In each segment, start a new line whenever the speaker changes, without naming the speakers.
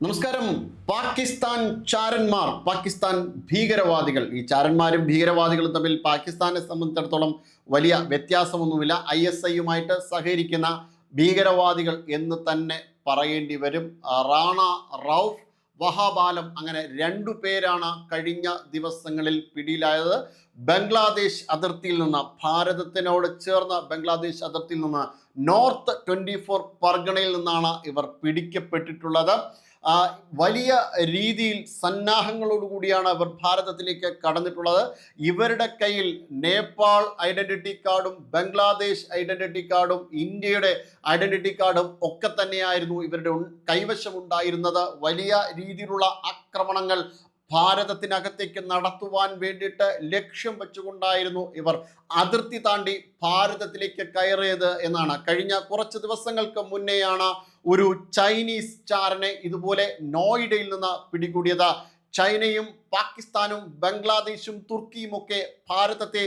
നമസ്കാരം. പാകിസ്ഥാൻ ചാരന്മാർ, പാകിസ്ഥാൻ ഭീകരവാദികൾ. ഈ ചാരന്മാരും ഭീകരവാദികളും തമ്മിൽ പാകിസ്ഥാനെ സംബന്ധിച്ചിടത്തോളം വലിയ വ്യത്യാസമൊന്നുമില്ല. ISIയുമായിട്ട് സഹകരിക്കുന്ന ഭീകരവാദികൾ എന്ന് തന്നെ പറയേണ്ടി വരും. റാണ റൌഫ്, വഹാബ് ആലം, അങ്ങനെ രണ്ടു പേരാണ് കഴിഞ്ഞ ദിവസങ്ങളിൽ പിടിയിലായത്. ബംഗ്ലാദേശ് അതിർത്തിയിൽ നിന്ന്, ഭാരതത്തിനോട് ചേർന്ന ബംഗ്ലാദേശ് അതിർത്തിയിൽ നിന്ന്, നോർത്ത് 24 പർഗണയിൽ നിന്നാണ് ഇവർ പിടിക്കപ്പെട്ടിട്ടുള്ളത്. വലിയ രീതിയിൽ സന്നാഹങ്ങളോടുകൂടിയാണ് അവർ ഭാരതത്തിലേക്ക് കടന്നിട്ടുള്ളത്. ഇവരുടെ കയ്യിൽ നേപ്പാൾ ഐഡന്റിറ്റി കാർഡും ബംഗ്ലാദേശ് ഐഡന്റിറ്റി കാർഡും ഇന്ത്യയുടെ ഐഡന്റിറ്റി കാർഡും ഒക്കെ തന്നെയായിരുന്നു ഇവരുടെ കൈവശമുണ്ടായിരുന്നത്. വലിയ രീതിയിലുള്ള ആക്രമണങ്ങൾ ഭാരതത്തിനകത്തേക്ക് നടത്തുവാൻ വേണ്ടിയിട്ട് ലക്ഷ്യം വെച്ചുകൊണ്ടായിരുന്നു ഇവർ അതിർത്തി താണ്ടി ഭാരതത്തിലേക്ക് കയറിയത് എന്നാണ്. കഴിഞ്ഞ കുറച്ച് ദിവസങ്ങൾക്ക് മുന്നെയാണ് ഒരു ചൈനീസ് ചാരനെ ഇതുപോലെ നോയിഡയിൽ നിന്ന് പിടികൂടിയത്. ചൈനയും പാകിസ്ഥാനും ബംഗ്ലാദേശും തുർക്കിയും ഒക്കെ ഭാരതത്തെ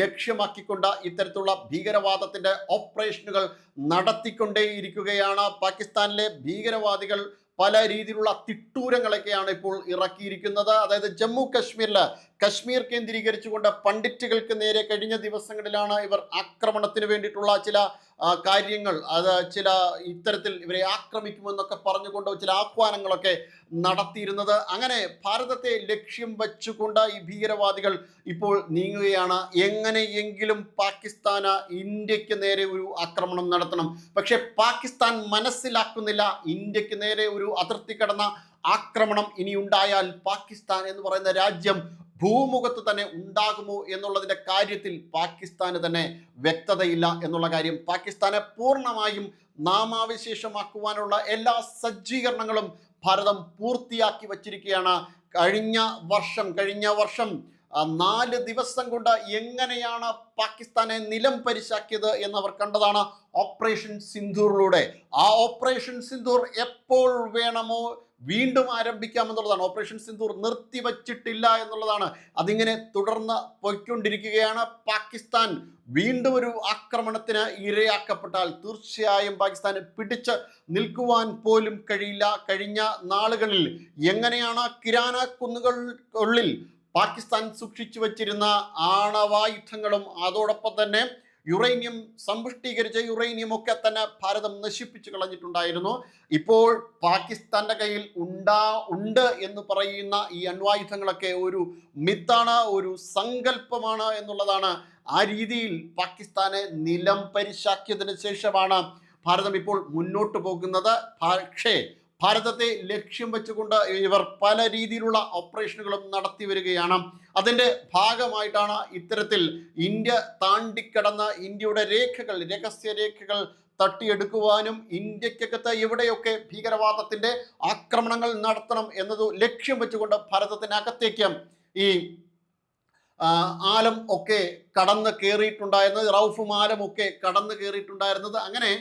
ലക്ഷ്യമാക്കിക്കൊണ്ട് ഇത്തരത്തിലുള്ള ഭീകരവാദത്തിന്റെ ഓപ്പറേഷനുകൾ നടത്തിക്കൊണ്ടേയിരിക്കുകയാണ്. പാകിസ്ഥാനിലെ ഭീകരവാദികൾ പല രീതിയിലുള്ള തിട്ടൂരങ്ങളൊക്കെയാണ് ഇപ്പോൾ ഇറക്കിയിരിക്കുന്നത്. അതായത് ജമ്മു കശ്മീർ കേന്ദ്രീകരിച്ചുകൊണ്ട് പണ്ഡിറ്റുകൾക്ക് നേരെ കഴിഞ്ഞ ദിവസങ്ങളിലാണ് ഇവർ ആക്രമണത്തിന് വേണ്ടിയിട്ടുള്ള ചില കാര്യങ്ങൾ, ചില ഇത്തരത്തിൽ ഇവരെ ആക്രമിക്കുമെന്നൊക്കെ പറഞ്ഞുകൊണ്ട് ചില ആഹ്വാനങ്ങളൊക്കെ നടത്തിയിരുന്നത്. അങ്ങനെ ഭാരതത്തെ ലക്ഷ്യം വെച്ചുകൊണ്ട് ഈ ഭീകരവാദികൾ ഇപ്പോൾ നീങ്ങുകയാണ്. എങ്ങനെയെങ്കിലും പാകിസ്ഥാന് ഇന്ത്യക്ക് നേരെ ഒരു ആക്രമണം നടത്തണം. പക്ഷെ പാകിസ്ഥാൻ മനസ്സിലാക്കുന്നില്ല, ഇന്ത്യക്ക് നേരെ ഒരു അതിർത്തി കടന്ന ആക്രമണം ഇനി ഉണ്ടായാൽ പാകിസ്ഥാൻ എന്ന് പറയുന്ന രാജ്യം ഭൂമുഖത്ത് തന്നെ ഉണ്ടാകുമോ എന്നുള്ളതിന്റെ കാര്യത്തിൽ പാകിസ്ഥാന് തന്നെ വ്യക്തതയില്ല എന്നുള്ള കാര്യം. പാകിസ്ഥാനെ പൂർണ്ണമായും നാമാവിശേഷമാക്കുവാനുള്ള എല്ലാ സജ്ജീകരണങ്ങളും ഭാരതം പൂർത്തിയാക്കി വച്ചിരിക്കുകയാണ്. കഴിഞ്ഞ വർഷം 4 ദിവസം കൊണ്ട് എങ്ങനെയാണ് പാകിസ്ഥാനെ നിലം പരിശാക്കിയത് എന്നവർ കണ്ടതാണ് ഓപ്പറേഷൻ സിന്ദൂറിലൂടെ. ആ ഓപ്പറേഷൻ സിന്ദൂർ എപ്പോൾ വേണമോ വീണ്ടും ആരംഭിക്കാമെന്നുള്ളതാണ്. ഓപ്പറേഷൻ സിന്ദൂർ നിർത്തിവച്ചിട്ടില്ല എന്നുള്ളതാണ്. അതിങ്ങനെ തുടർന്ന് പോയിക്കൊണ്ടിരിക്കുകയാണ്. പാകിസ്ഥാൻ വീണ്ടും ഒരു ആക്രമണത്തിന് ഇരയാക്കപ്പെട്ടാൽ തീർച്ചയായും പാകിസ്ഥാന് പിടിച്ച് നിൽക്കുവാൻ പോലും കഴിയില്ല. കഴിഞ്ഞ നാളുകളിൽ എങ്ങനെയാണ് കിരാന കുന്നുകൾക്കുള്ളിൽ പാകിസ്ഥാൻ സൂക്ഷിച്ചു വച്ചിരുന്ന ആണവായുധങ്ങളും അതോടൊപ്പം തന്നെ യുറേനിയം, സമ്പുഷ്ടീകരിച്ച യുറേനിയം ഒക്കെ തന്നെ ഭാരതം നശിപ്പിച്ചു കളഞ്ഞിട്ടുണ്ടായിരുന്നു. ഇപ്പോൾ പാകിസ്ഥാന്റെ കയ്യിൽ ഉണ്ട് എന്ന് പറയുന്ന ഈ അണ്വായുധങ്ങളൊക്കെ ഒരു മിത്താണ്, ഒരു സങ്കല്പമാണ് എന്നുള്ളതാണ്. ആ രീതിയിൽ പാകിസ്ഥാനെ നിലം പരിശാക്കിയതിന് ശേഷമാണ് ഭാരതം ഇപ്പോൾ മുന്നോട്ട് പോകുന്നത്. പക്ഷേ ഭാരതത്തെ ലക്ഷ്യം വെച്ചുകൊണ്ട് ഇവർ പല രീതിയിലുള്ള ഓപ്പറേഷനുകളും നടത്തി വരികയാണ്. അതിൻ്റെ ഭാഗമായിട്ടാണ് ഇത്തരത്തിൽ ഇന്ത്യ താണ്ടിക്കടന്ന ഇന്ത്യയുടെ രഹസ്യരേഖകൾ തട്ടിയെടുക്കുവാനും ഇന്ത്യക്കകത്ത് എവിടെയൊക്കെ ഭീകരവാദത്തിന്റെ ആക്രമണങ്ങൾ നടത്തണം എന്നത് ലക്ഷ്യം വെച്ചുകൊണ്ട് ഭാരതത്തിനകത്തേക്ക് ഈ ആലം ഒക്കെ കടന്ന് കയറിയിട്ടുണ്ടായിരുന്നത്, റൌഫും ആലം ഒക്കെ കടന്നു കയറിയിട്ടുണ്ടായിരുന്നത്. അങ്ങനെ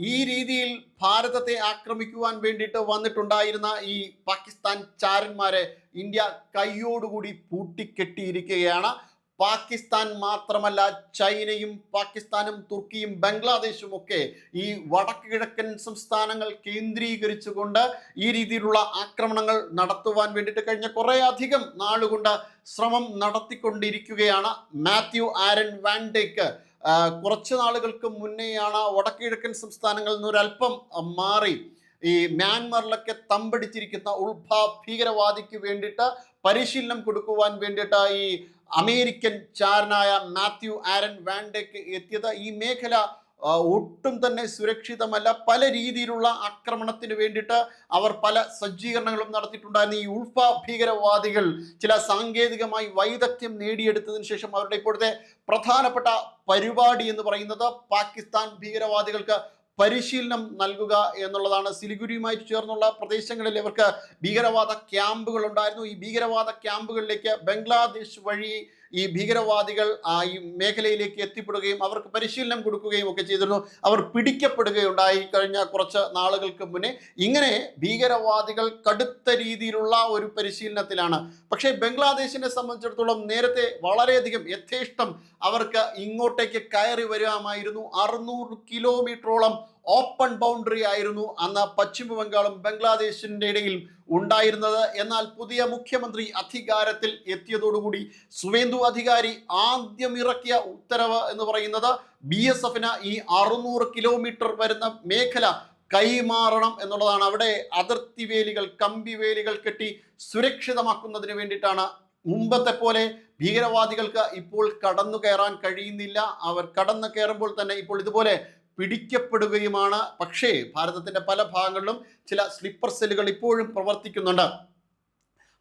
ഈ രീതിയിൽ ഭാരതത്തെ ആക്രമിക്കുവാൻ വേണ്ടിയിട്ട് വന്നിട്ടുണ്ടായിരുന്ന ഈ പാകിസ്ഥാൻ ചാരന്മാരെ ഇന്ത്യ കൈയോടുകൂടി പൂട്ടിക്കെട്ടിയിരിക്കുകയാണ്. പാകിസ്ഥാൻ മാത്രമല്ല, ചൈനയും പാകിസ്ഥാനും തുർക്കിയും ബംഗ്ലാദേശും ഒക്കെ ഈ വടക്ക് കിഴക്കൻ സംസ്ഥാനങ്ങൾ കേന്ദ്രീകരിച്ചുകൊണ്ട് ഈ രീതിയിലുള്ള ആക്രമണങ്ങൾ നടത്തുവാൻ വേണ്ടിയിട്ട് കഴിഞ്ഞ കുറേ അധികം നാളുകൊണ്ട് ശ്രമം നടത്തിക്കൊണ്ടിരിക്കുകയാണ്. മാത്യു ആരൻ വാൻഡേക്ക് കുറച്ച് നാളുകൾക്ക് മുന്നെയാണ് വടക്കിഴക്കൻ സംസ്ഥാനങ്ങളിൽ നിന്ന് ഒരല്പം മാറി ഈ മ്യാൻമറിലൊക്കെ തമ്പടിച്ചിരിക്കുന്ന ഉൾഫ ഭീകരവാദിക്ക് വേണ്ടിയിട്ട് പരിശീലനം കൊടുക്കുവാൻ വേണ്ടിയിട്ട് ഈ അമേരിക്കൻ ചാരനായ മാത്യു ആരൻ വാൻഡേക്ക് എത്തിയത്. ഈ മേഖല ഒട്ടും തന്നെ സുരക്ഷിതമല്ല. പല രീതിയിലുള്ള ആക്രമണത്തിന് വേണ്ടിയിട്ട് അവർ പല സജ്ജീകരണങ്ങളും നടത്തിയിട്ടുണ്ടായിരുന്നു. ഈ ഉൾഫ ഭീകരവാദികൾ ചില സാങ്കേതികമായി വൈദഗ്ധ്യം നേടിയെടുത്തതിന് ശേഷം അവരുടെ ഇപ്പോഴത്തെ പ്രധാനപ്പെട്ട പരിപാടി എന്ന് പറയുന്നത് പാകിസ്ഥാൻ ഭീകരവാദികൾക്ക് പരിശീലനം നൽകുക എന്നുള്ളതാണ്. സിലിഗുരിയുമായി ചേർന്നുള്ള പ്രദേശങ്ങളിൽ ഇവർക്ക് ഭീകരവാദ ക്യാമ്പുകൾ ഉണ്ടായിരുന്നു. ഈ ഭീകരവാദ ക്യാമ്പുകളിലേക്ക് ബംഗ്ലാദേശ് വഴി ഈ ഭീകരവാദികൾ ഈ മേഖലയിലേക്ക് എത്തിപ്പെടുകയും അവർക്ക് പരിശീലനം കൊടുക്കുകയും ഒക്കെ ചെയ്തിരുന്നു. അവർ പിടിക്കപ്പെടുകയുണ്ടായി കഴിഞ്ഞ കുറച്ച് നാളുകൾക്ക് മുന്നേ. ഇങ്ങനെ ഭീകരവാദികൾ കടുത്ത രീതിയിലുള്ള ഒരു പരിശീലനത്തിലാണ്. പക്ഷേ ബംഗ്ലാദേശിനെ സംബന്ധിച്ചിടത്തോളം നേരത്തെ വളരെയധികം യഥേഷ്ടം അവർക്ക് ഇങ്ങോട്ടേക്ക് കയറി വരാമായിരുന്നു. 600 കിലോമീറ്ററോളം ഓപ്പൺ ബൗണ്ടറി ആയിരുന്നു അന്ന് പശ്ചിമ ബംഗാളും ബംഗ്ലാദേശിന്റെ ഇടയിൽ ഉണ്ടായിരുന്നത്. എന്നാൽ പുതിയ മുഖ്യമന്ത്രി അധികാരത്തിൽ എത്തിയതോടുകൂടി സുവേന്ദു അധികാരി ആദ്യം ഇറക്കിയ ഉത്തരവ് എന്ന് പറയുന്നത് BSFന് ഈ 600 കിലോമീറ്റർ വരുന്ന മേഖല കൈമാറണം എന്നുള്ളതാണ്. അവിടെ അതിർത്തി വേലികൾ, കമ്പി വേലികൾ കെട്ടി സുരക്ഷിതമാക്കുന്നതിന് വേണ്ടിയിട്ടാണ്. മുമ്പത്തെ പോലെ ഭീകരവാദികൾക്ക് ഇപ്പോൾ കടന്നു കയറാൻ കഴിയുന്നില്ല. അവർ കടന്നു കയറുമ്പോൾ തന്നെ ഇപ്പോൾ ഇതുപോലെ പിടിക്കപ്പെടുകയുമാണ്. പക്ഷേ ഭാരതത്തിന്റെ പല ഭാഗങ്ങളിലും ചില സ്ലീപ്പർ സെല്ലുകൾ ഇപ്പോഴും പ്രവർത്തിക്കുന്നുണ്ട്.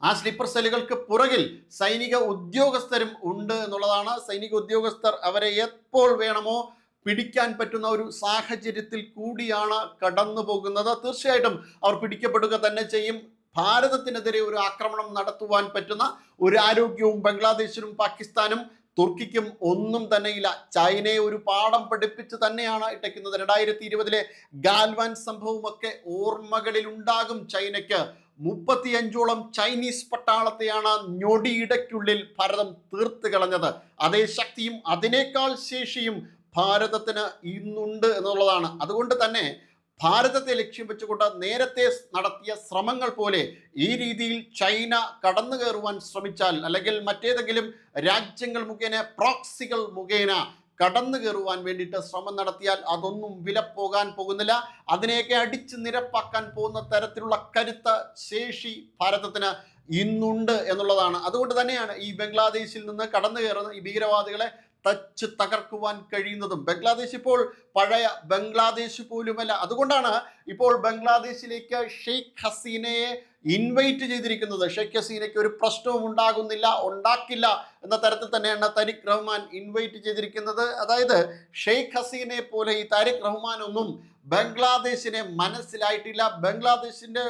ആ സ്ലീപ്പർ സെല്ലുകൾക്ക് പുറകിൽ സൈനിക ഉദ്യോഗസ്ഥരും ഉണ്ട് എന്നുള്ളതാണ്. സൈനിക ഉദ്യോഗസ്ഥർ അവരെ എപ്പോൾ വേണമോ പിടിക്കാൻ പറ്റുന്ന ഒരു സാഹചര്യത്തിൽ കൂടിയാണ് കടന്നു പോകുന്നത്. തീർച്ചയായിട്ടും അവർ പിടിക്കപ്പെടുക തന്നെ ചെയ്യും. ഭാരതത്തിനെതിരെ ഒരു ആക്രമണം നടത്തുവാൻ പറ്റുന്ന ഒരു ആരോഗ്യവും ബംഗ്ലാദേശിനും പാകിസ്ഥാനും തുർക്കിക്കും ഒന്നും തന്നെയില്ല. ചൈനയെ ഒരു പാഠം പഠിപ്പിച്ച് തന്നെയാണ് ഇട്ടേക്കുന്നത്. 2020 ഗാൽവാൻ സംഭവമൊക്കെ ഓർമ്മകളിൽ ഉണ്ടാകും ചൈനയ്ക്ക്. 35ഓളം ചൈനീസ് പട്ടാളത്തെയാണ് ഞൊടിയിടയ്ക്കുള്ളിൽ ഭാരതം തീർത്ത് കളഞ്ഞത്. അതേ ശക്തിയും അതിനേക്കാൾ ശേഷിയും ഭാരതത്തിന് ഇന്നുണ്ട് എന്നുള്ളതാണ്. അതുകൊണ്ട് തന്നെ ഭാരതത്തെ ലക്ഷ്യം വെച്ചുകൊണ്ട് നേരത്തെ നടത്തിയ ശ്രമങ്ങൾ പോലെ ഈ രീതിയിൽ ചൈന കടന്നു കയറുവാൻ ശ്രമിച്ചാൽ, അല്ലെങ്കിൽ മറ്റേതെങ്കിലും രാജ്യങ്ങൾ മുഖേന, പ്രോക്സികൾ മുഖേന കടന്നു കയറുവാൻ വേണ്ടിയിട്ട് ശ്രമം നടത്തിയാൽ അതൊന്നും വില പോകാൻ പോകുന്നില്ല. അതിനെയൊക്കെ അടിച്ച് നിരപ്പാക്കാൻ പോകുന്ന തരത്തിലുള്ള കരുത്ത ശേഷി ഭാരതത്തിന് ഇന്നുണ്ട് എന്നുള്ളതാണ്. അതുകൊണ്ട് തന്നെയാണ് ഈ ബംഗ്ലാദേശിൽ നിന്ന് കടന്നു കയറുന്ന ഈ ഭീകരവാദികളെ തച്ച് തകർക്കുവാൻ കഴിയുന്നതും. ബംഗ്ലാദേശ് ഇപ്പോൾ പഴയ ബംഗ്ലാദേശ് പോലുമല്ല. അതുകൊണ്ടാണ് ഇപ്പോൾ ബംഗ്ലാദേശിലേക്ക് ഷെയ്ഖ് ഹസീനയെ ഇൻവൈറ്റ് ചെയ്തിരിക്കുന്നത്. ഷെയ്ഖ് ഹസീനയ്ക്ക് ഒരു പ്രശ്നവും ഉണ്ടാക്കില്ല എന്ന തരത്തിൽ തന്നെയാണ് താരിഖ് റഹ്മാൻ ഇൻവൈറ്റ് ചെയ്തിരിക്കുന്നത്. അതായത് ഷെയ്ഖ് ഹസീനയെ പോലെ ഈ താരിഖ് റഹ്മാൻ ഒന്നും ബംഗ്ലാദേശിനെ മനസ്സിലായിട്ടില്ല. ബംഗ്ലാദേശിന്റെ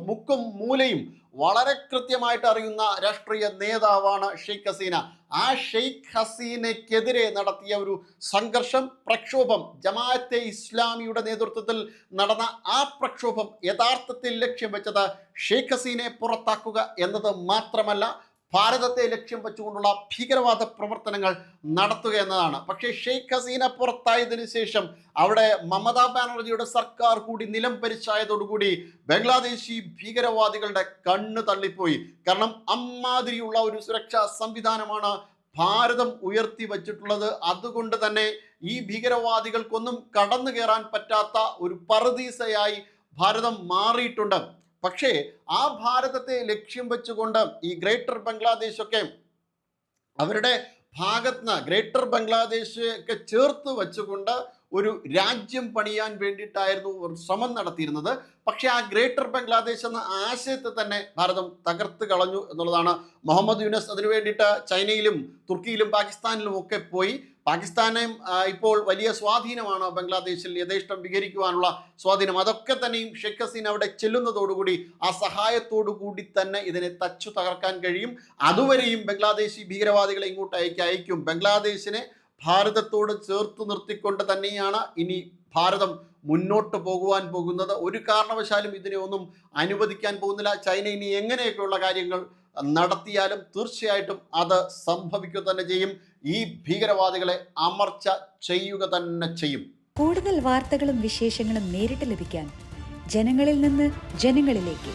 മുക്കും മൂലയും വളരെ കൃത്യമായിട്ട് അറിയുന്ന രാഷ്ട്രീയ നേതാവാണ് ഷെയ്ഖ് ഹസീന. ആ ഷെയ്ഖ് ഹസീനയ്ക്കെതിരെ നടത്തിയ ഒരു സംഘർഷം, പ്രക്ഷോഭം, ജമാഅത്തെ ഇസ്ലാമിയുടെ നേതൃത്വത്തിൽ നടന്ന ആ പ്രക്ഷോഭം യഥാർത്ഥത്തിൽ ലക്ഷ്യം വെച്ചത് ഷെയ്ഖ് ഹസീനയെ പുറത്താക്കുക എന്നത് മാത്രമല്ല, ഭാരതത്തെ ലക്ഷ്യം വെച്ചുകൊണ്ടുള്ള ഭീകരവാദ പ്രവർത്തനങ്ങൾ നടത്തുക എന്നതാണ്. പക്ഷേ ഷെയ്ഖ് ഹസീന പുറത്തായതിനു ശേഷം അവിടെ മമതാ ബാനർജിയുടെ സർക്കാർ കൂടി നിലം പരിശായതോടുകൂടി ബംഗ്ലാദേശി ഭീകരവാദികളുടെ കണ്ണ് തള്ളിപ്പോയി. കാരണം അമ്മാതിരിയുള്ള ഒരു സുരക്ഷാ സംവിധാനമാണ് ഭാരതം ഉയർത്തി വച്ചിട്ടുള്ളത്. അതുകൊണ്ട് തന്നെ ഈ ഭീകരവാദികൾക്കൊന്നും കടന്നു കയറാൻ പറ്റാത്ത ഒരു പറുദീസയായി ഭാരതം മാറിയിട്ടുണ്ട്. പക്ഷേ ആ ഭാരതത്തെ ലക്ഷ്യം വെച്ചുകൊണ്ട് ഈ ഗ്രേറ്റർ ബംഗ്ലാദേശ് ഒക്കെ അവരുടെ ഭാഗത്തുനിന്ന് ഗ്രേറ്റർ ബംഗ്ലാദേശ് ഒക്കെ ചേർത്ത് വെച്ചുകൊണ്ട് ഒരു രാജ്യം പണിയാൻ വേണ്ടിയിട്ടായിരുന്നു ഒരു ശ്രമം നടത്തിയിരുന്നത്. പക്ഷേ ആ ഗ്രേറ്റർ ബംഗ്ലാദേശ് എന്ന ആശയത്തെ തന്നെ ഭാരതം തകർത്ത് കളഞ്ഞു എന്നുള്ളതാണ്. മുഹമ്മദ് യൂനസ് അതിനു വേണ്ടിയിട്ട് ചൈനയിലും തുർക്കിയിലും പാകിസ്ഥാനിലും ഒക്കെ പോയി. പാകിസ്ഥാനെയും ഇപ്പോൾ വലിയ സ്വാധീനമാണ് ബംഗ്ലാദേശിൽ, യഥേഷ്ടം വിഹരിക്കുവാനുള്ള സ്വാധീനം. അതൊക്കെ തന്നെയും ഷെയ്ഖ് ഹസീന അവിടെ ചെല്ലുന്നതോടുകൂടി ആ സഹായത്തോടു കൂടി തന്നെ ഇതിനെ തച്ചു തകർക്കാൻ കഴിയും. അതുവരെയും ബംഗ്ലാദേശി ഭീകരവാദികളെ ഇങ്ങോട്ട് അയക്കും. ബംഗ്ലാദേശിനെ ഭാരതത്തോട് ചേർത്ത് നിർത്തിക്കൊണ്ട് തന്നെയാണ് ഇനി ഭാരതം മുന്നോട്ട് പോകുന്നത്. ഒരു കാരണവശാലും ഇതിനെ ഒന്നും അനുവദിക്കാൻ പോകുന്നില്ല. ചൈന ഇനി എങ്ങനെയൊക്കെയുള്ള കാര്യങ്ങൾ നടത്തിയാലും തീർച്ചയായിട്ടും അത് സംഭവിക്കുക തന്നെ ചെയ്യും. ഈ ഭീകരവാദികളെ അമർച്ച ചെയ്യുക തന്നെ ചെയ്യും.
കൂടുതൽ വാർത്തകളും വിശേഷങ്ങളും നേരിട്ട് ലഭിക്കാൻ ജനങ്ങളിൽ നിന്ന് ജനങ്ങളിലേക്ക്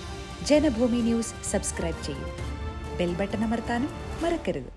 ജനഭൂമി ന്യൂസ് സബ്സ്ക്രൈബ് ചെയ്യൂ. ബെൽ ബട്ടൺ അമർത്താനും മറക്കരുത്.